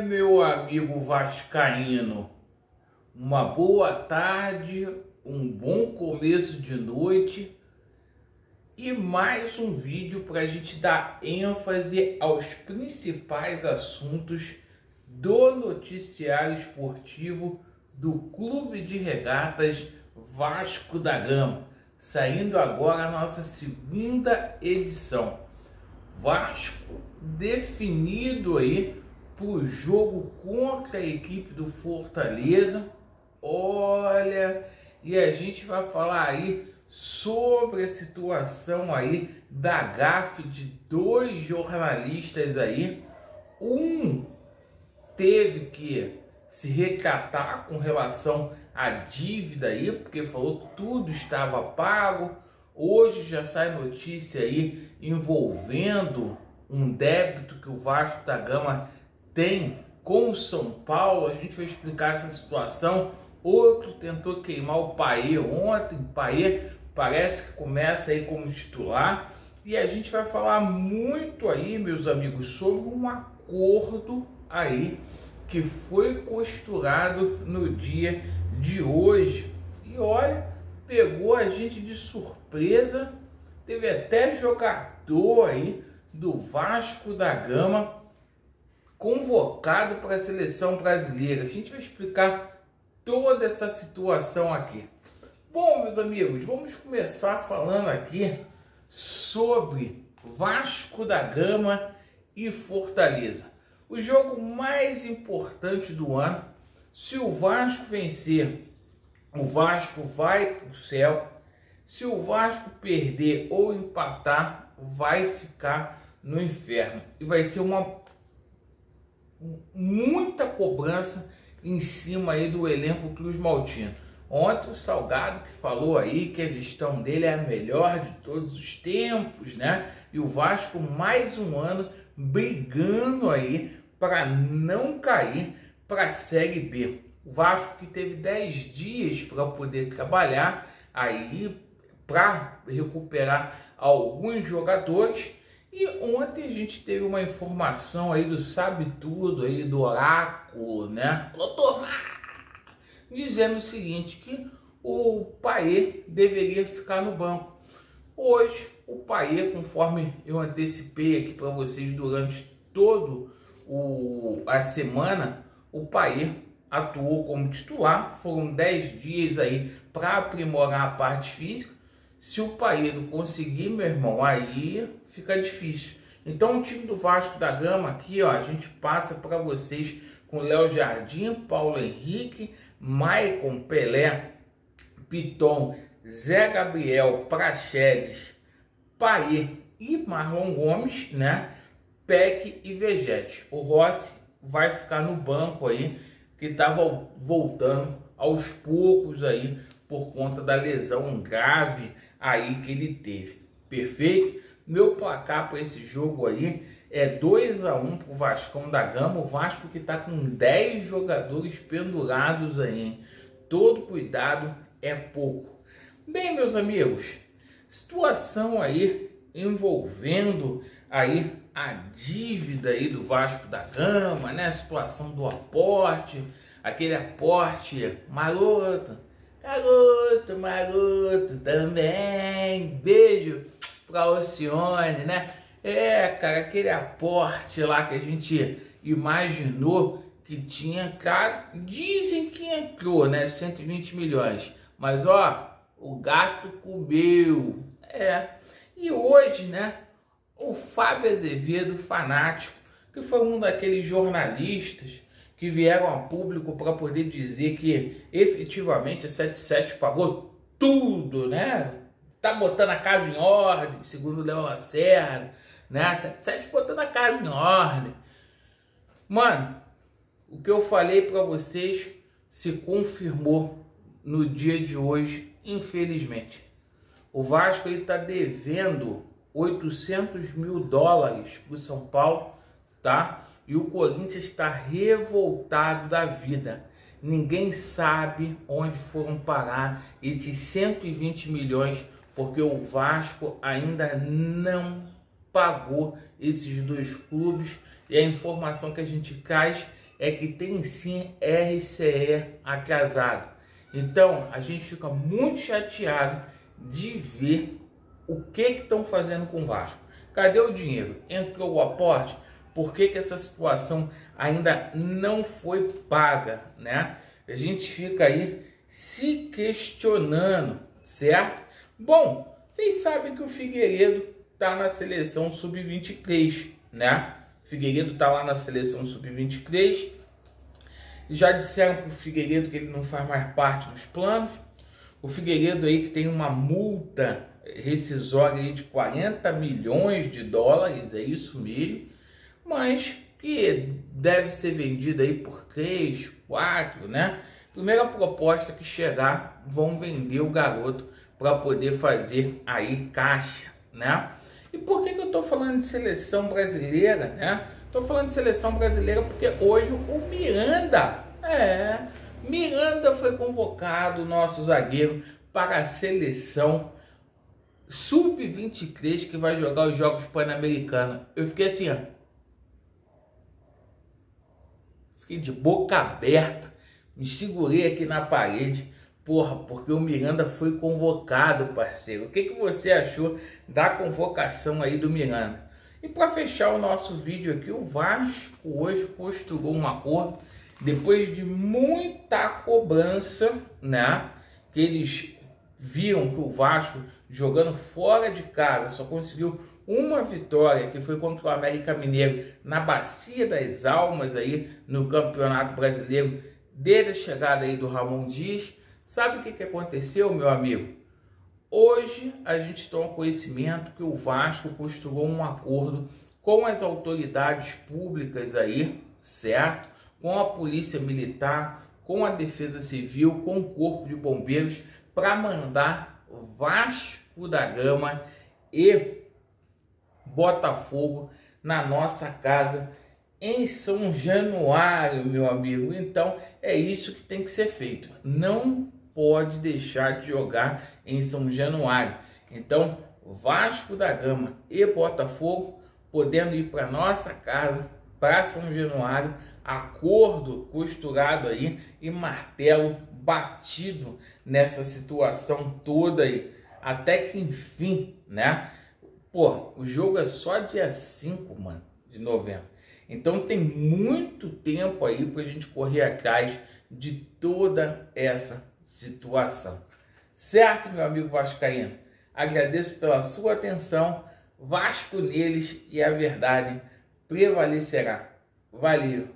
Meu amigo vascaíno, uma boa tarde, um bom começo de noite e mais um vídeo para a gente dar ênfase aos principais assuntos do noticiário esportivo do Clube de Regatas Vasco da Gama, saindo agora a nossa segunda edição. Vasco definido aí para o jogo contra a equipe do Fortaleza. Olha, e a gente vai falar aí sobre a situação aí da gafe de dois jornalistas aí. Um teve que se retratar com relação à dívida aí, porque falou que tudo estava pago. Hoje já sai notícia aí envolvendo um débito que o Vasco da Gama tem com o São Paulo. A gente vai explicar essa situação. Outro tentou queimar o Payet ontem. Payet parece que começa aí como titular. E a gente vai falar muito aí, meus amigos, sobre um acordo aí que foi costurado no dia de hoje. E olha, pegou a gente de surpresa. Teve até jogador aí do Vasco da Gama convocado para a seleção brasileira. A gente vai explicar toda essa situação aqui. Bom, meus amigos, vamos começar falando aqui sobre Vasco da Gama e Fortaleza. O jogo mais importante do ano. Se o Vasco vencer, o Vasco vai para o céu. Se o Vasco perder ou empatar, vai ficar no inferno. E vai ser muita cobrança em cima aí do elenco Cruz Maltino. Ontem o Salgado que falou aí que a gestão dele é a melhor de todos os tempos, né? E o Vasco mais um ano brigando aí para não cair para a Série B. O Vasco que teve 10 dias para poder trabalhar aí para recuperar alguns jogadores. E ontem a gente teve uma informação aí do Sabe Tudo aí do Oráculo, né? Dizendo o seguinte, que o Payet deveria ficar no banco. Hoje o Payet, conforme eu antecipei aqui para vocês durante todo a semana, o Payet atuou como titular. Foram 10 dias aí para aprimorar a parte física. Se o Payet não conseguir, meu irmão, aí fica difícil. Então o time do Vasco da Gama aqui, ó, a gente passa para vocês com Léo Jardim, Paulo Henrique, Maicon, Pelé, Piton, Zé Gabriel, Praxedes, Payet e Marlon Gomes, né? Peck e Vegete. O Rossi vai ficar no banco aí, que estava voltando aos poucos aí por conta da lesão grave aí que ele teve. Perfeito? Meu placar para esse jogo aí é 2-1 para o Vascão da Gama. O Vasco que está com 10 jogadores pendurados aí, hein? Todo cuidado é pouco. Bem, meus amigos, situação aí envolvendo aí a dívida aí do Vasco da Gama, né? A situação do aporte, aquele aporte maroto, maroto também. Beijo pra Alcione, né? Cara, aquele aporte lá que a gente imaginou que tinha, cara, dizem que entrou, né? 120 milhões. Mas, ó, o gato comeu. E hoje, né? O Fábio Azevedo, fanático, que foi um daqueles jornalistas que vieram a público para poder dizer que efetivamente a 77 pagou tudo, né? Tá botando a casa em ordem, segundo o Léo Lacerda, né? A 77 botando a casa em ordem. Mano, o que eu falei para vocês se confirmou no dia de hoje, infelizmente. O Vasco ele tá devendo 800 mil dólares para o São Paulo, tá? E o Corinthians está revoltado da vida. Ninguém sabe onde foram parar esses 120 milhões, porque o Vasco ainda não pagou esses dois clubes E a informação que a gente traz é que tem sim RCE atrasado. Então a gente fica muito chateado de ver o que estão fazendo com o Vasco. Cadê o dinheiro? Entrou o aporte? Por que essa situação ainda não foi paga, né? A gente fica aí se questionando, certo? Bom, vocês sabem que o Figueiredo está na seleção sub-23, né? O Figueiredo está lá na seleção sub-23. Já disseram para o Figueiredo que ele não faz mais parte dos planos. O Figueiredo aí que tem uma multa rescisória aí de 40 milhões de dólares, é isso mesmo, mas que deve ser vendido aí por 3, 4, né? Primeira proposta que chegar, vão vender o garoto para poder fazer aí caixa, né? E por que eu tô falando de seleção brasileira, né? Tô falando de seleção brasileira porque hoje o Miranda foi convocado, nosso zagueiro, para a seleção sub-23 que vai jogar os Jogos Pan-Americanos. Eu fiquei assim, ó. Fiquei de boca aberta, me segurei aqui na parede, porra, porque o Miranda foi convocado, parceiro. O que você achou da convocação aí do Miranda? E para fechar o nosso vídeo aqui, o Vasco hoje costurou um acordo, depois de muita cobrança, né? Que eles viram que o Vasco, jogando fora de casa, só conseguiu uma vitória, que foi contra o América Mineiro na Bacia das Almas aí no Campeonato Brasileiro, desde a chegada aí do Ramon Dias. Sabe o que aconteceu, meu amigo? Hoje a gente toma conhecimento que o Vasco costurou um acordo com as autoridades públicas aí, certo? Com a Polícia Militar, com a Defesa Civil, com o Corpo de Bombeiros, para mandar Vasco da Gama e Botafogo na nossa casa em São Januário, meu amigo. Então é isso que tem que ser feito. Não pode deixar de jogar em São Januário. Então Vasco da Gama e Botafogo podendo ir para nossa casa, para São Januário, acordo costurado aí e martelo batido nessa situação toda aí, até que enfim, né? Pô, o jogo é só dia 5, mano, de novembro. Então tem muito tempo aí pra gente correr atrás de toda essa situação. Certo, meu amigo vascaíno? Agradeço pela sua atenção. Vasco neles e a verdade prevalecerá. Valeu!